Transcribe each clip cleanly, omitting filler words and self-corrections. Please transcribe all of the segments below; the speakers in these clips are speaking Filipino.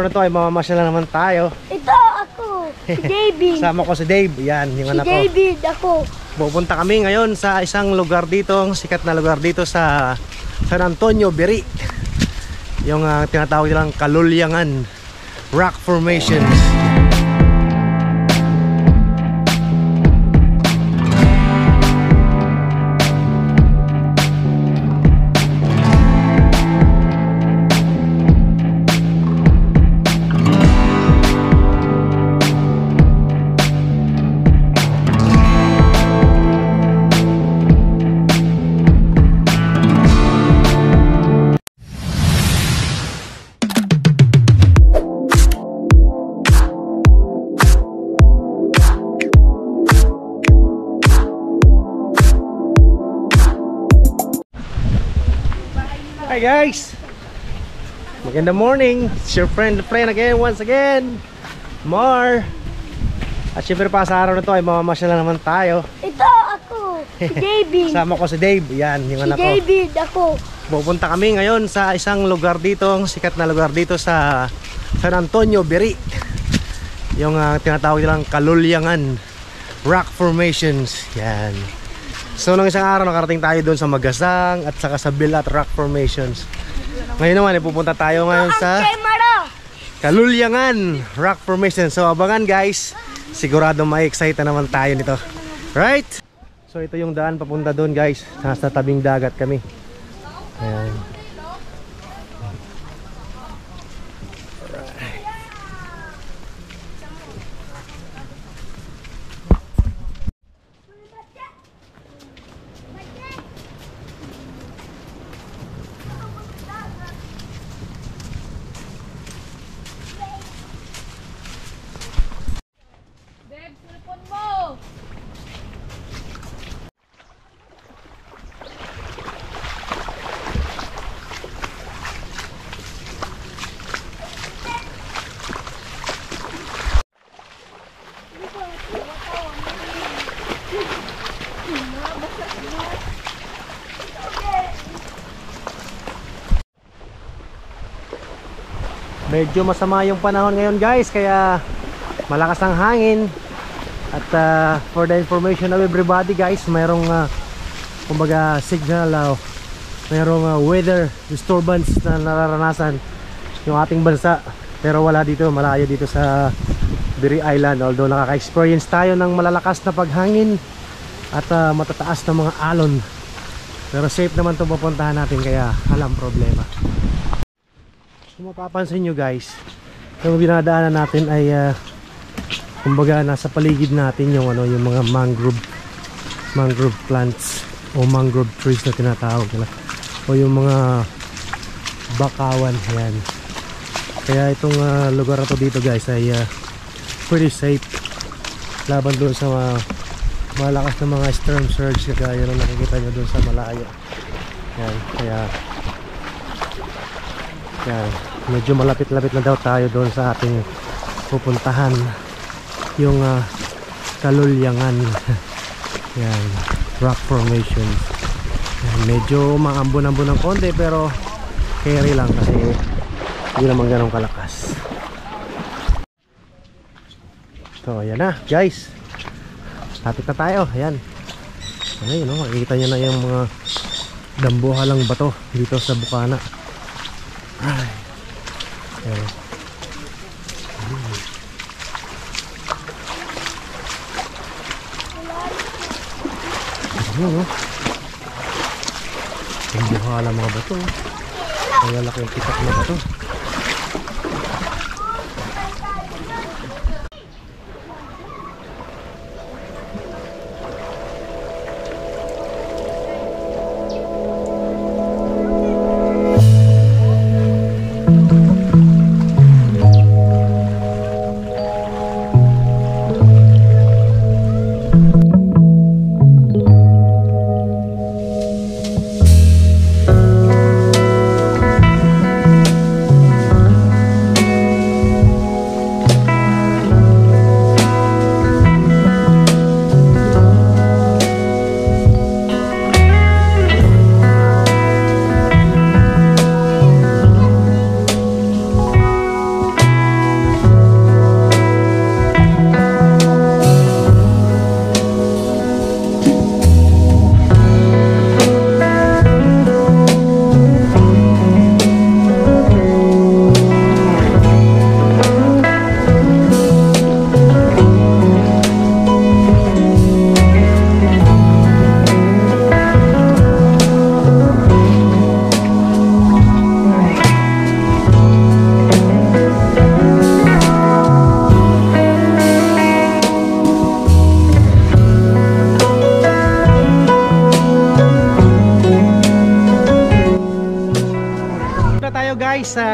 Ano to ay mamamasyal na naman tayo. Ito ako, si David. Sama ko si Dave, yan yung anak ko. Si David ako. Pupunta kami ngayon sa isang lugar dito, sikat na lugar dito sa San Antonio, Biri. Yung tinatawag nilang Kalulyangan Rock Formations. Hi guys! Magandang morning! It's your friend again, once again, Mar. At syempre pa sa araw na to ay mamamasyal na naman tayo. Ito ako, si David. Sama ko si Dave, yan yung anak ko. Si David ako. Pupunta kami ngayon sa isang lugar dito, sikat na lugar dito sa San Antonio, Biri. Yung tinatawag nilang Kalulyangan Rock Formations. Yan. So nung isang araw nakarating tayo doon sa Magasang at saka sa Bilat Rock Formations. Ngayon naman pupunta tayo ngayon sa Kalulyangan Rock Formations. So abangan guys, sigurado ma-excite naman tayo nito. Right? So ito yung daan papunta doon guys, nasa tabing dagat kami. Ayan. Medyo masama yung panahon ngayon guys, kaya malakas ang hangin. At for the information of everybody guys, mayroong kumbaga signal, mayroong weather disturbance na nararanasan yung ating bansa. Pero wala dito, malayo dito sa Biri Island. Although nakaka-experience tayo ng malalakas na paghangin at matataas na mga alon, pero safe naman itong pupuntahan natin, kaya walang problema. Kung mapapansin nyo guys, yung binadaanan natin ay kumbaga nasa paligid natin yung yung mga mangrove plants o mangrove trees na tinatawag nila, o yung mga bakawan. Ayan. Kaya itong lugar na to dito guys ay pretty safe laban doon sa malakas na mga storm surge kagaya ng nakikita nyo doon sa malayo. Ayan. Kaya medyo malapit-lapit na daw tayo doon sa ating pupuntahan, yung Kalulyangan yan, rock formation. Yan, medyo maambon-ambon ng konti pero carry lang kasi hindi naman ganun kalakas. So ayan na guys, lapit na tayo. Ayan, ayun, makikita nyo na yung mga dambuhalang bato dito sa bukana. Ay, ayan. Ayan, yung buhala mga bato. Kaya laki yung pitak na bato.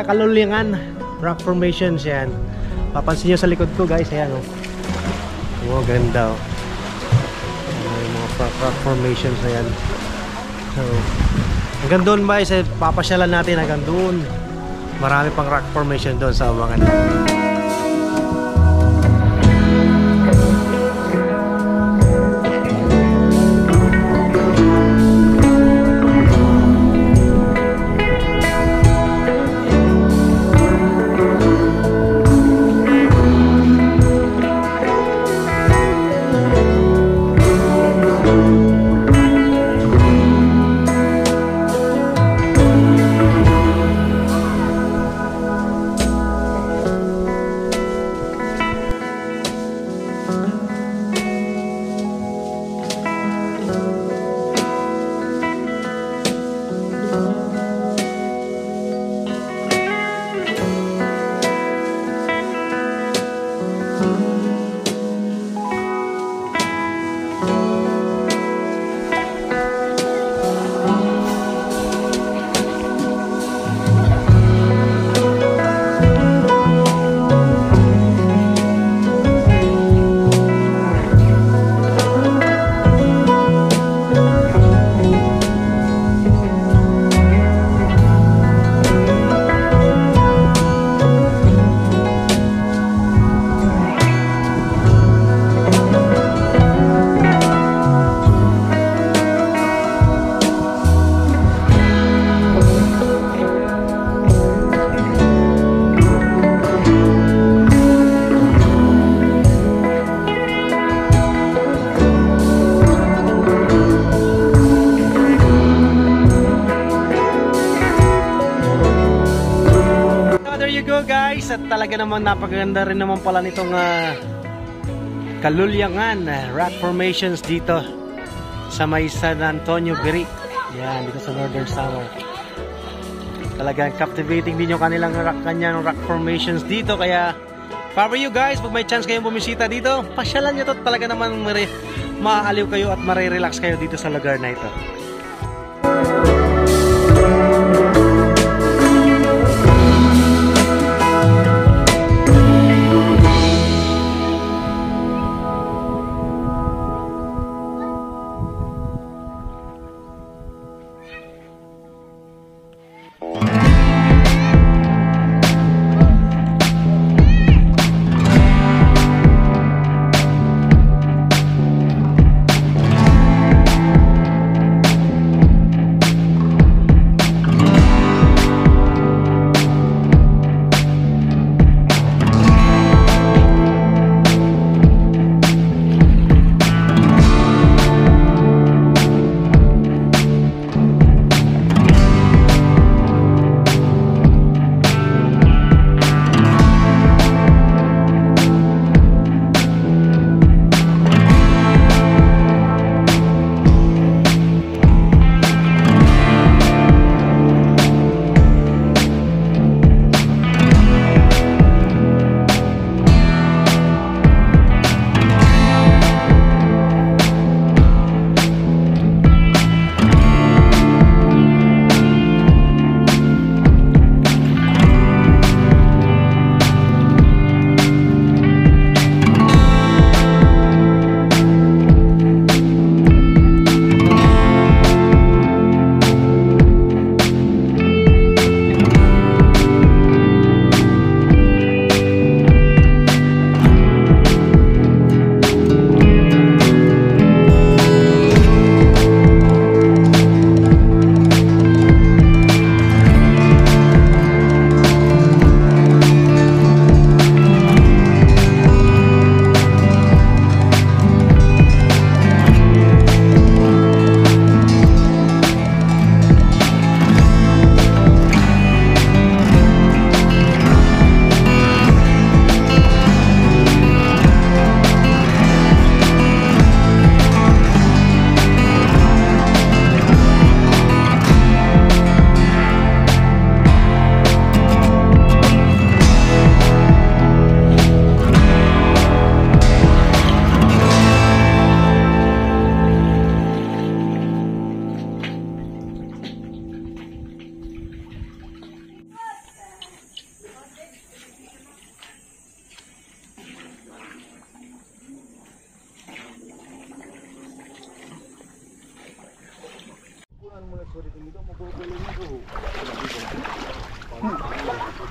Kalulyangan rock formations yan. Papansin nyo sa likod ko guys, ayan oh. Oh, ganda oh. Yung mga rock formations na yan. So, hanggang doon ba, papasyalan natin hanggang doon. Marami pang rock formation doon sa mga guys, at talaga naman napakaganda rin naman pala nitong Kalulyangan rock formations dito sa may San Antonio Biri. Yan, dito sa Northern Samar. Talagang captivating din yung kanilang kanyang rock formations dito. Kaya for you guys, pag may chance kayong bumisita dito, pasyalan nyo to. Talaga naman maaaliw kayo at marirelax kayo dito sa lugar na ito.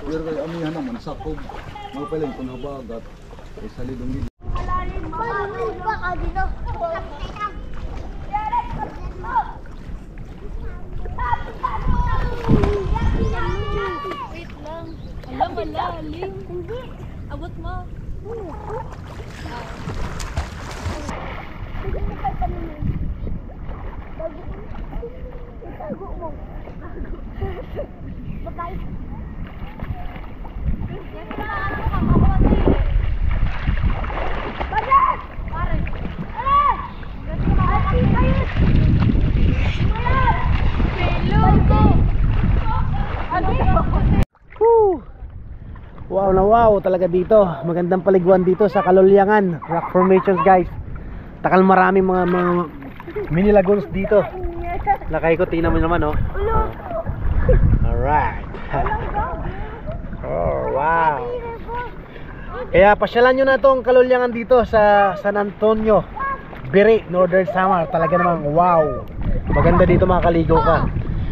Pero kay amihan naman sakog. Mapaling kung habagat. Ay salidong dito. Malalim pa ka dito. Wait lang. Alam, malalim. Hindi. Abot mo. Hindi na kayo tanongin. Itago mo. Bagay. Yan na, ano ka, makuha sa'yo eh. Bagay! Pare. Ah! Ati kayo! Wala! Hello ko. Ano ka? Woo! Wow na wow talaga dito. Magandang paliguan dito sa Kalolyangan Rock Formations, guys. Takal maraming mga mini lagoons dito. Lakay ko, tingnan mo naman, oh. Alright. Oh, wow. Kaya pasyalan nyo na tong Kalolyangan dito sa San Antonio, Biri, Northern Samar. Talaga namang wow. Maganda dito makakaligo ka.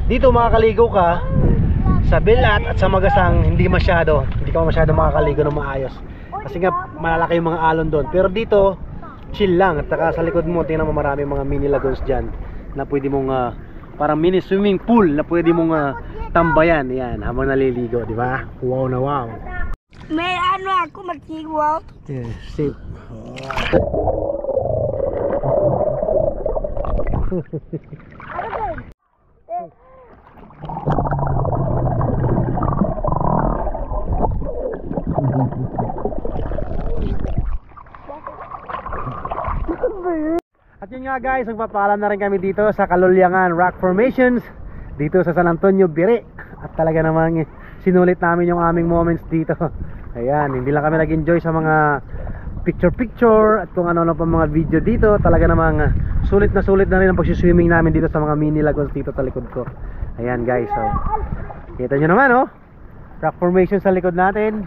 Dito makakaligo ka sa Bilat at sa Magasang, hindi ka masyado makakaligo ng maayos. Kasi nga malalaki yung mga alon doon. Pero dito, chill lang. At saka sa likod mo, tingnan mo marami mga mini lagoons dyan na pwede mong parang mini swimming pool na pwede mong tambayan. Yan, habang naliligo, di ba? Wow na wow. May ano ako mag-wow. Yeah, safe. Ano ba? At yun nga guys, magpapaalam na rin kami dito sa Kalolyangan Rock Formations dito sa San Antonio, Biri. At talaga namang sinulit namin yung aming moments dito. Ayan, hindi lang kami nag-enjoy sa mga picture at kung ano-ano pa mga video dito. Talaga namang sulit na rin ang pag-swimming namin dito sa mga mini lagoons dito sa likod ko. Ayan guys, so kita nyo naman, oh, rock formation sa likod natin.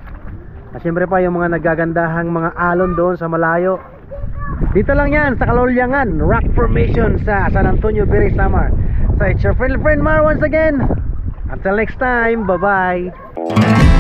At syempre pa yung mga nagagandahang mga alon doon sa malayo. Dito lang yan sa Kalolyangan Rock Formation sa San Antonio, Biri, Samar. So it's your friend Mar once again. Until next time, bye bye.